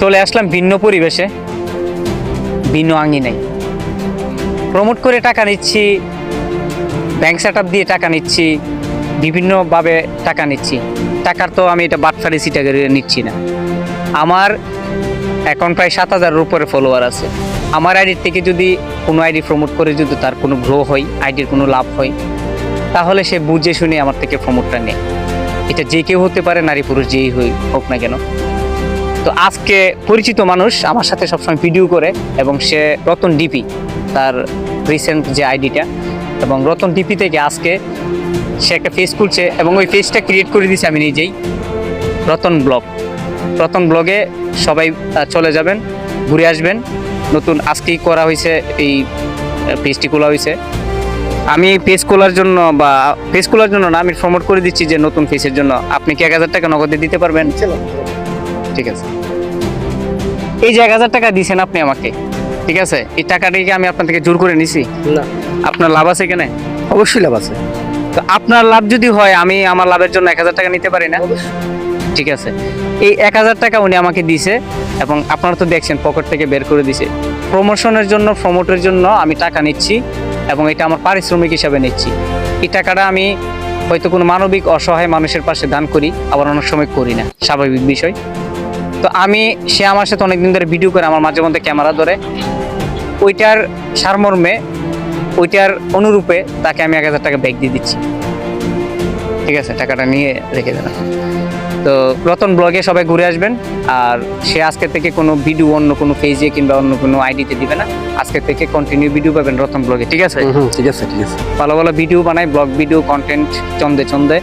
চলে আসলাম ভিন্ন পরিবেশে, ভিন্ন আঙ্গিনায়। প্রমোট করে টাকা নিচ্ছি, ব্যাংক সেট আপ দিয়ে টাকা নিচ্ছি, বিভিন্নভাবে টাকা নিচ্ছি। টাকার তো আমি এটা বাটফারি সিটা করে নিচ্ছি না। আমার এখন প্রায় 7,000-এর উপরে ফলোয়ার আছে। আমার আইডির থেকে যদি কোনো আইডি প্রমোট করে যদি তার কোনো গ্রো হয়, আইডির কোনো লাভ হয়, তাহলে সে বুঝে শুনে আমার থেকে প্রমোটটা নেয়। এটা যে কেউ হতে পারে, নারী পুরুষ যেই হোক না কেন। তো আজকে পরিচিত মানুষ আমার সাথে সবসময় ভিডিও করে, এবং সে রতন ডিপি, তার রিসেন্ট যে আইডিটা, এবং রতন ডিপি থেকে আজকে সে একটা পেজ খুলছে, এবং ওই পেজটা ক্রিয়েট করে দিয়েছি আমি নিজেই, রতন ব্লগ। রতন ব্লগে সবাই চলে যাবেন, ঘুরে আসবেন। নতুন আজকেই করা হয়েছে, এই পেজটি খোলা হয়েছে। আমি পেজ খোলার জন্য না, আমি প্রমোট করে দিচ্ছি যে নতুন পেজের জন্য আপনি কি 1,000 টাকা নগদে দিতে পারবেন? ঠিক আছে, এই যে 1,000 টাকা দিয়েছেন আপনি আমাকে, ঠিক আছে, এই টাকাটাকে আমি আপনার থেকে জোর করে নিছি না, আপনার লাভ আছে কেন? অবশ্যই লাভ আছে। তো আপনার লাভ যদি হয়, আমি আমার লাভের জন্য 1,000 টাকা নিতে পারি না? ঠিক আছে, এই 1,000 টাকা উনি আমাকে দিয়েছে, এবং আপনারা তো দেখছেন পকেট থেকে বের করে দিছে। প্রমোশনের জন্য, প্রমোটের জন্য আমি টাকা নিচ্ছি, এবং এটা আমার পারিশ্রমিক হিসাবে নিচ্ছি। এই টাকাটা আমি হয়তো কোনো মানবিক অসহায় মানুষের পাশে দান করি, আবার অনেক সময় করি না, স্বাভাবিক বিষয়। তো সে আমার সাথে অনেকদিন ধরে ভিডিও করে, আমার মাঝে মধ্যে ক্যামেরা ধরে, ওইটার সারমর্মে, ওইটার অনুরূপে তাকে আমি 1,000 টাকা ব্যাক দিয়ে দিচ্ছি। ঠিক আছে, টাকাটা নিয়ে রেখে দেন। তো রতন ব্লগে সবাই ঘুরে আসবেন। আর সে আজকে থেকে কোনো ভিডিও অন্য কোনো পেজে কিংবা অন্য কোনো আইডিতে দিবে না। আজকে থেকে কন্টিনিউ ভিডিও পাবেন রতন ব্লগে। ঠিক আছে, ঠিক আছে, ঠিক আছে। ভালো ভালো ভিডিও বানাই, ব্লগ ভিডিও, কন্টেন্ট, চন্দে,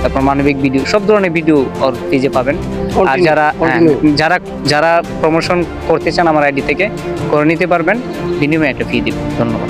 তারপর মানবিক ভিডিও, সব ধরনের ভিডিও ওর পেজে পাবেন। আর যারা প্রমোশন করতে চান আমার আইডি থেকে করে নিতে পারবেন, বিনিময়ে একটা ফি দিব। ধন্যবাদ।